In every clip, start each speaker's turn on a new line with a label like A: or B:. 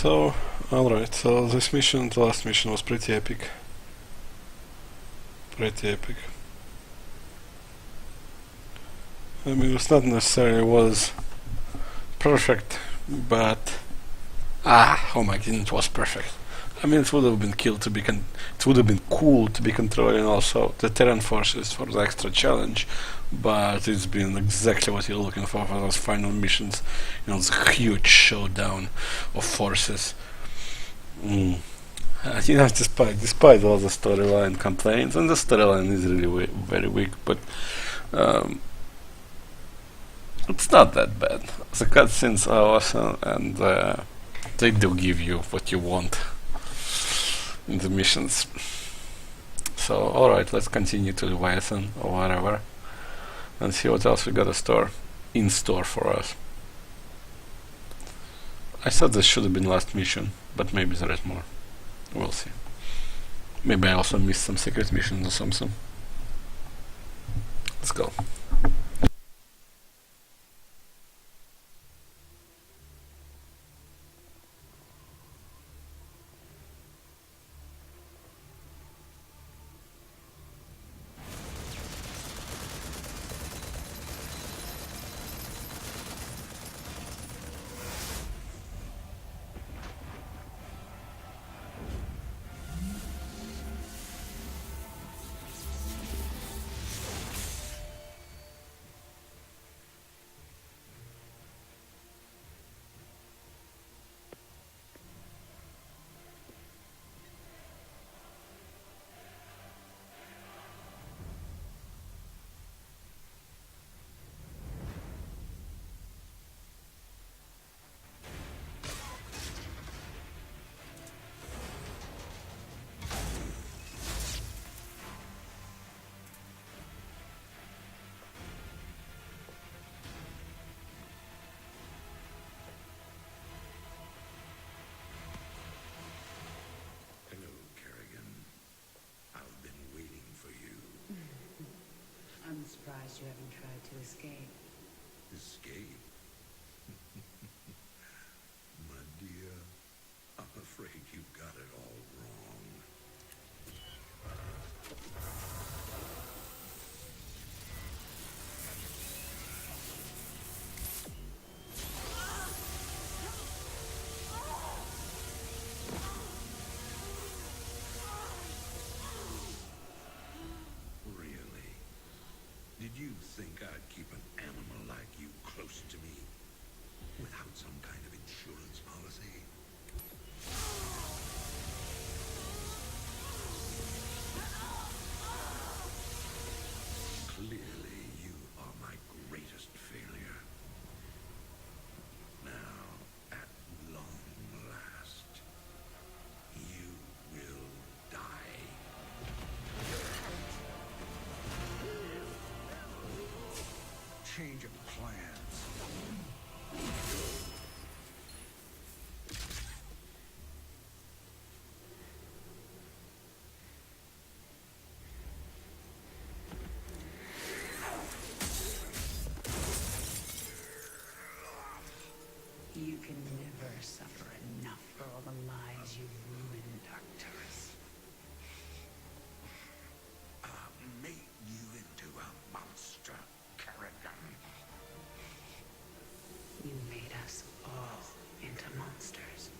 A: So, alright, so this mission, the last mission was pretty epic. Pretty epic. I mean, it's not necessarily was perfect, but oh my goodness, it was perfect. I mean, it would have been cool to be it would have been cool to be controlling also the Terran forces for the extra challenge, but it's been exactly what you're looking for those final missions. You know, this huge showdown of forces. You know, despite all the storyline complaints, and the storyline is really very weak, but it's not that bad. The cutscenes are awesome, and they do give you what you want in the missions. So, alright, let's continue to Leviathan or whatever and see what else we got in store for us. I thought this should have been last mission, but maybe there is more. We'll see. Maybe I also missed some secret missions or something. Let's go.
B: I'm surprised you haven't tried to escape.
C: Escape? My dear, I'm afraid you've got it all wrong. Really? Did you think I'd keep an animal like you close to me without some kind of insurance policy? Clearly, you are my greatest failure. Now, at long last, you will die. Change of plans.
B: You can never suffer enough for all the lives you've ruined, Arcturus.
C: Made you into a monster, Kerrigan.
B: You made us all into monsters.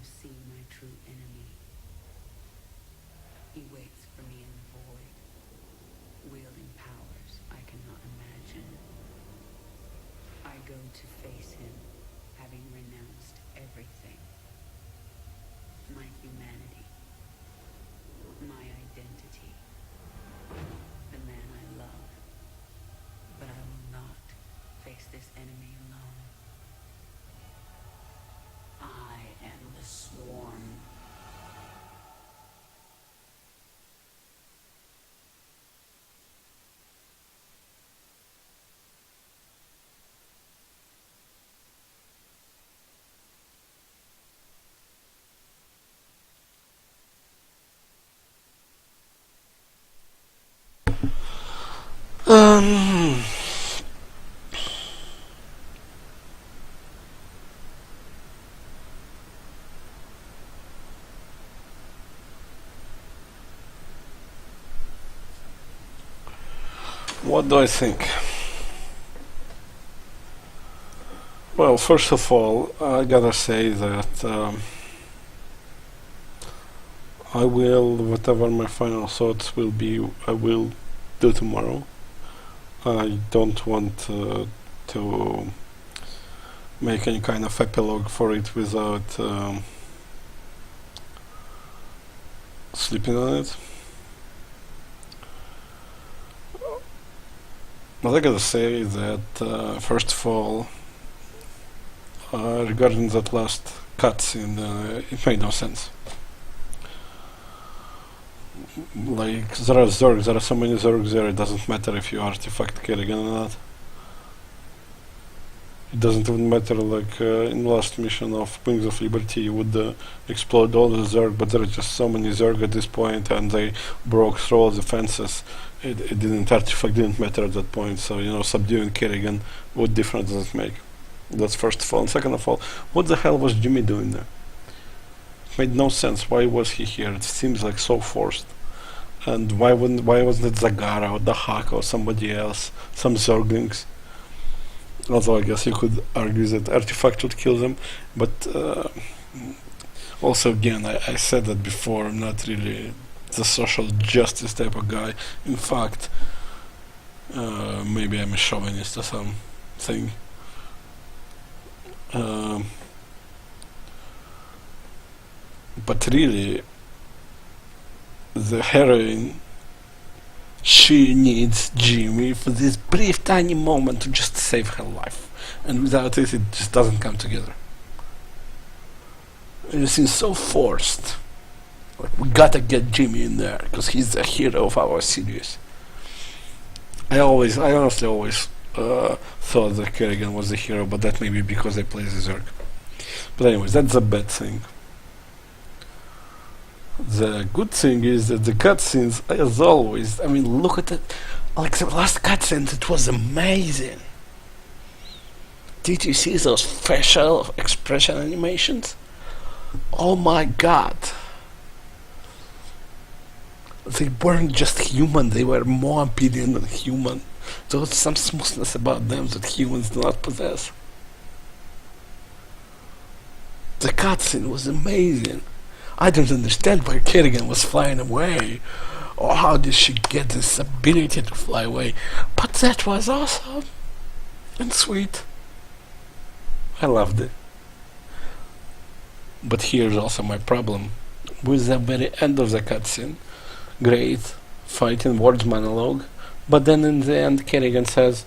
B: see my true enemy. He waits for me in the void, wielding powers I cannot imagine. I go to face him, having renounced everything. My humanity, my identity, the man I love. But I will not face this enemy alone. I am the swarm.
A: Um, what do I think? Well, first of all, I gotta say that I will, whatever my final thoughts will be, I will do tomorrow. I don't want to make any kind of epilogue for it without sleeping on it. But I gotta say that first of all, regarding that last cutscene, it made no sense. Like, there are zergs, there are so many zergs there, it doesn't matter if you artifact Kerrigan or not. It doesn't even matter, like in the last mission of Wings of Liberty, you would explode all the zerg, but there are just so many zerg at this point, and they broke through all the fences. It didn't, artifact didn't matter at that point, so, you know, subduing Kerrigan, what difference does it make? That's first of all. And second of all, what the hell was Jimmy doing there? It made no sense. Why was he here? It seems like so forced. And why wasn't it Zagara or the Haka or somebody else, some Zerglings? Although I guess you could argue that artifact would kill them, but also again, I said that before, I'm not really the social justice type of guy. In fact, maybe I'm a chauvinist or something. But really, the heroine, she needs Jimmy for this brief tiny moment to just save her life, and without it, it just doesn't come together. It seems so forced. Like, we gotta get Jimmy in there because he's the hero of our series. I honestly always thought that Kerrigan was the hero, but that may be because they play the Zerg. But anyways, that's a bad thing. The good thing is that the cutscenes, as always, I mean, look at it. Like the last cutscenes, it was amazing. Did you see those facial expression animations? Oh my god. They weren't just human, they were more obedient than human. There was some smoothness about them that humans do not possess. The cutscene was amazing. I don't understand why Kerrigan was flying away, or how did she get this ability to fly away, but that was awesome and sweet. I loved it. But here's also my problem. With the very end of the cutscene, great fighting words monologue, but then in the end Kerrigan says,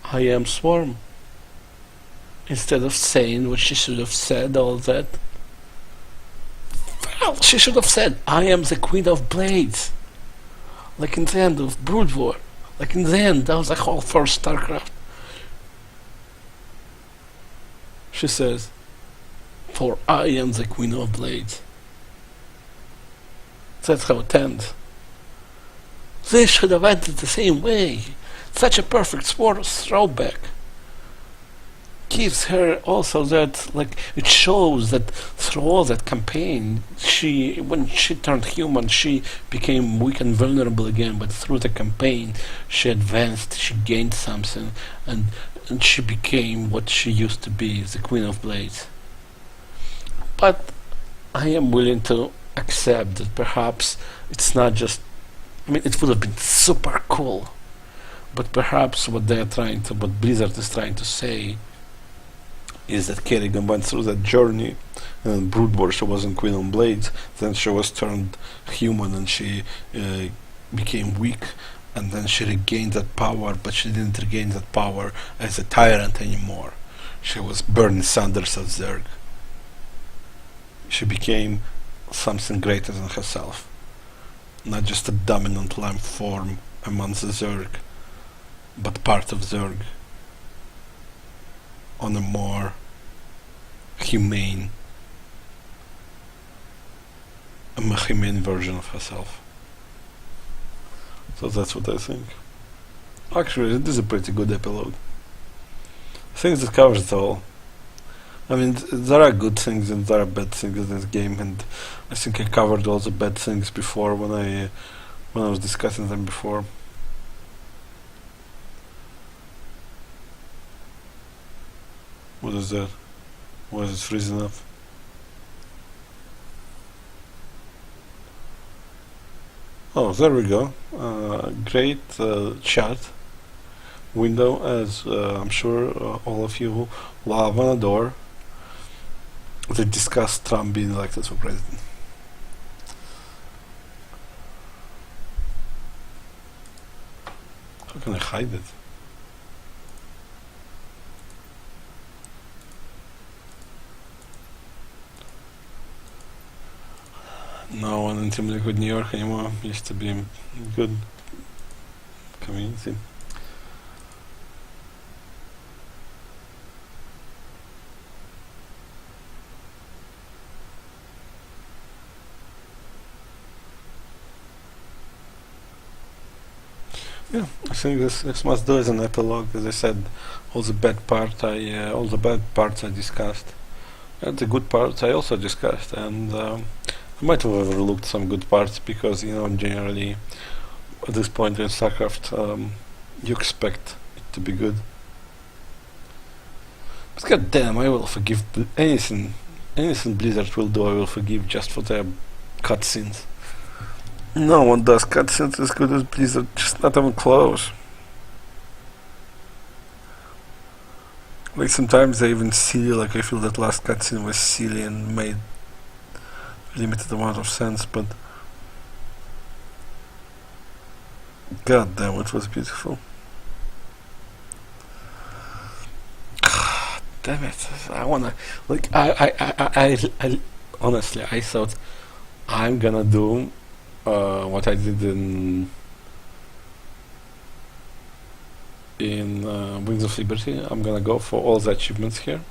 A: I am Swarm. Instead of saying what she should have said, all that. Well, she should have said, I am the Queen of Blades. Like in the end of Brood War. Like in the end, that was the whole first Starcraft. She says, for I am the Queen of Blades. That's how it ends. This should have ended the same way. Such a perfect throwback. Gives her also that, like, it shows that through all that campaign, when she turned human, she became weak and vulnerable again, but through the campaign, she advanced, she gained something, and she became what she used to be, the Queen of Blades. But I am willing to accept that perhaps it's not just. I mean, it would have been super cool, but perhaps what Blizzard is trying to say is that Kerrigan went through that journey, and Brood War, she wasn't Queen on Blades, then she was turned human and she became weak, and then she regained that power, but she didn't regain that power as a tyrant anymore. She was Bernie Sanders of Zerg. She became something greater than herself, not just a dominant life form among the Zerg, but part of Zerg on a more humane version of herself. So that's what I think. Actually, it is a pretty good epilogue. I think it covers it all. I mean, there are good things and there are bad things in this game, and I think I covered all the bad things before when I was discussing them before. What is that? Why is it freezing up? Oh, there we go. Great chat window, as I'm sure all of you love and adore. They discussed Trump being elected for president. How can I hide it? No one in Team Liquid New York anymore. Used to be a good community. Yeah, I think this must do as an epilogue. As I said, all the bad parts I discussed, and the good parts I also discussed, and I might have overlooked some good parts because, you know, generally at this point in Starcraft, you expect it to be good. But goddamn, I will forgive anything Blizzard will do. I will forgive just for their cutscenes. No one does cutscenes as good as Blizzard, just not even close. Like sometimes they even silly, like I feel that last cutscene was silly and made limited amount of sense, but god damn, it was beautiful. Damn it, I wanna, like, I honestly, I thought I'm gonna do what I did in Wings of Liberty. I'm gonna go for all the achievements here.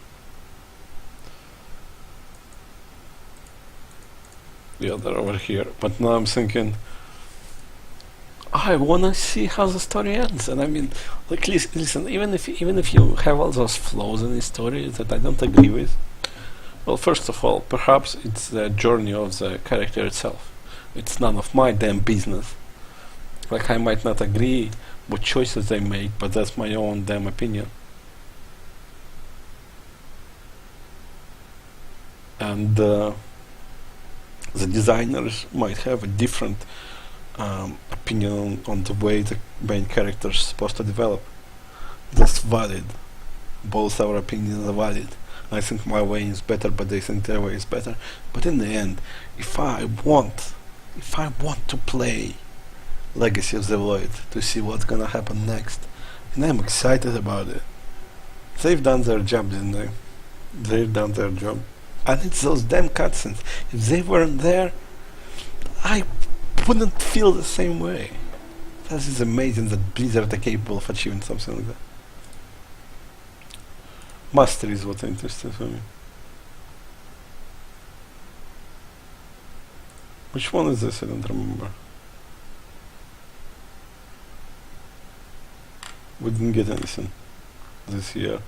A: Yeah, they're over here. But now I'm thinking, I wanna see how the story ends. And I mean, like, listen, even if you have all those flaws in the story that I don't agree with, well, first of all, perhaps it's the journey of the character itself. It's none of my damn business. Like, I might not agree with choices they make, but that's my own damn opinion. And the designers might have a different opinion on the way the main character is supposed to develop. That's valid. Both our opinions are valid. I think my way is better, but they think their way is better. But in the end, if I want to play Legacy of the Void to see what's gonna happen next, and I'm excited about it. They've done their job, didn't they? They've done their job. And it's those damn cutscenes. If they weren't there, I wouldn't feel the same way. That is amazing that Blizzard are capable of achieving something like that. Mastery is what's interesting for me. Which one is this? I don't remember. We didn't get anything this year.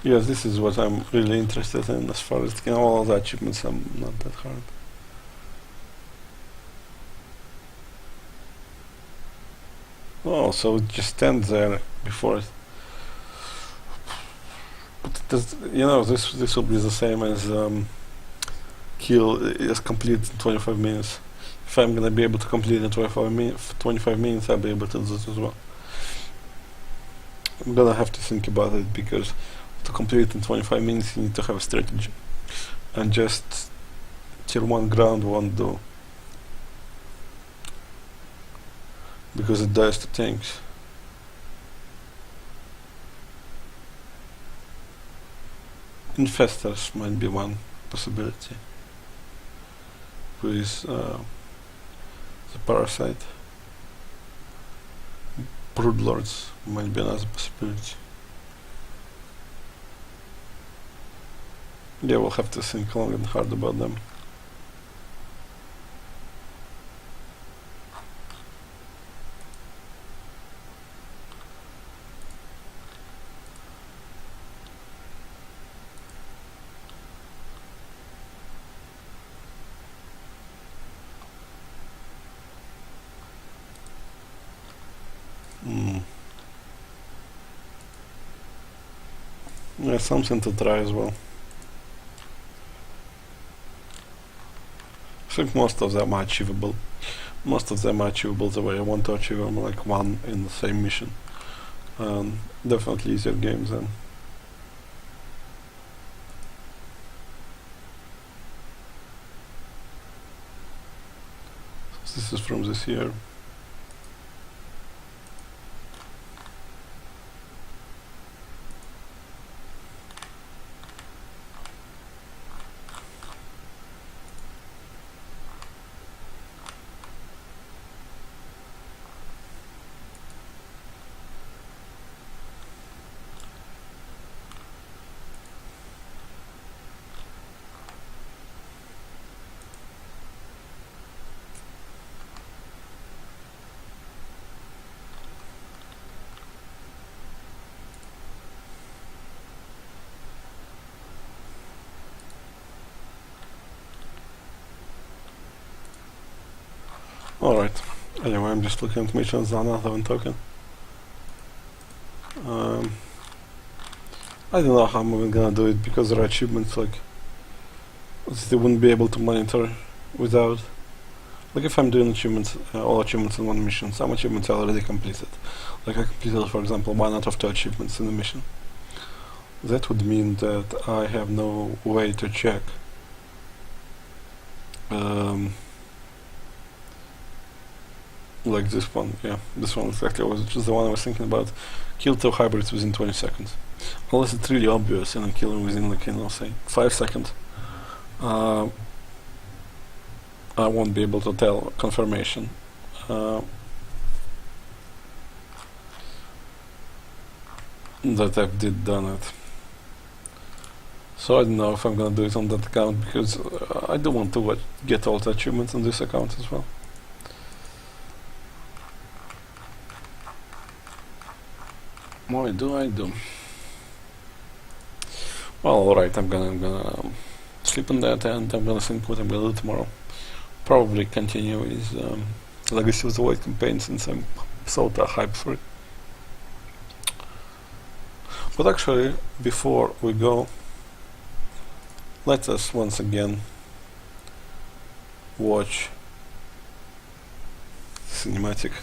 A: Yes, this is what I'm really interested in as far as all the achievements are not that hard. Oh, so it just stands there before it. You know, this will be the same as kill is complete in 25 minutes. If I'm gonna be able to complete in 25 minutes, I'll be able to do this as well. I'm gonna have to think about it, because to complete in 25 minutes you need to have a strategy, and just tier 1 ground won't do, because it dies to tanks. Infestors might be one possibility with the parasite. Broodlords might be another possibility. Yeah, we'll have to think long and hard about them. Yeah, something to try as well. I think most of them are achievable. Most of them are achievable the way I want to achieve them, like one in the same mission. Definitely easier games then. This is from this year. Alright, anyway, I'm just looking at missions on another one token. I don't know how I'm even gonna do it, because there are achievements like they wouldn't be able to monitor without. Like if I'm doing achievements, all achievements in one mission, some achievements are already completed. Like I completed, for example, 1 out of 2 achievements in the mission. That would mean that I have no way to check like this one, yeah, this one exactly was just the one I was thinking about. Kill 2 hybrids within 20 seconds. Unless it's really obvious and I kill them within, like, you know, say 5 seconds. I won't be able to tell confirmation. That I've done it. So I don't know if I'm gonna do it on that account, because I do want to get all the achievements on this account as well. Why do I do? Well, alright, I'm gonna sleep on that, and I'm gonna think what I'm gonna do tomorrow. Probably continue with Legacy of the Void campaign, since I'm so hyped for it. But actually, before we go, let us once again watch cinematic.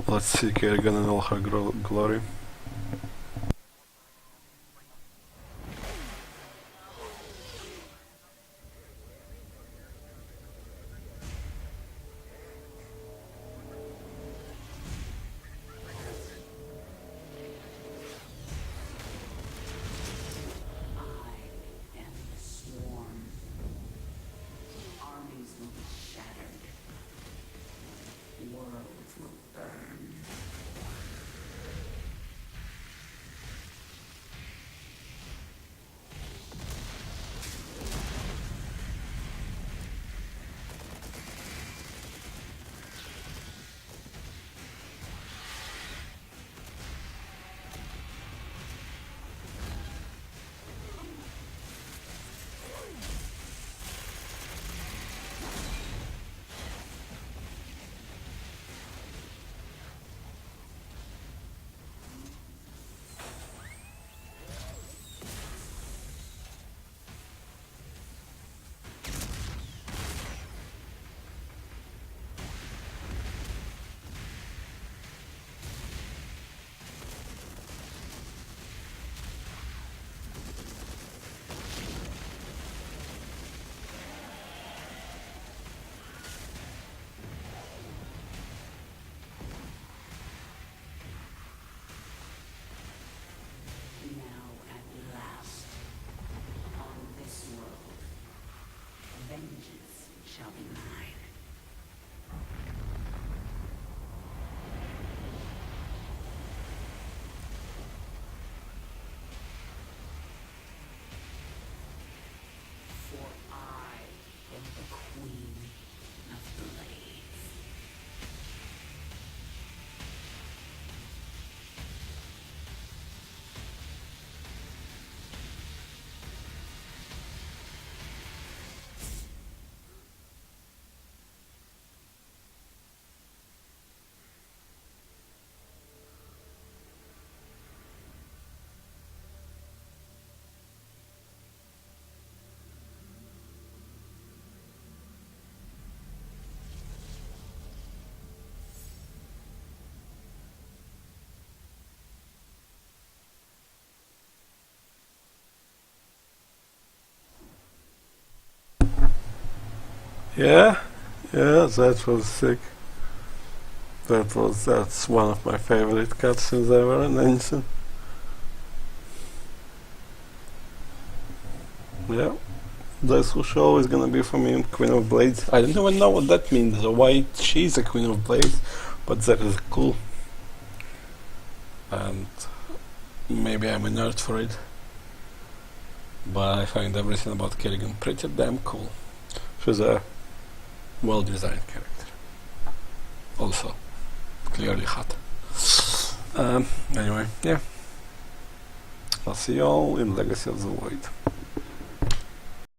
A: Let's see Kerrigan in all her glory.
B: shall be mine. For I am the Queen of Blades.
A: Yeah, yeah, that was sick. That's one of my favorite cutscenes ever in anything. Yeah, this show is gonna be for me Queen of Blades. I don't even know what that means, or why she's a Queen of Blades, but that is cool. And maybe I'm a nerd for it, but I find everything about Kerrigan pretty damn cool. She's a well-designed character. Also, clearly hot. Anyway, yeah. I'll see you all in Legacy of the Void.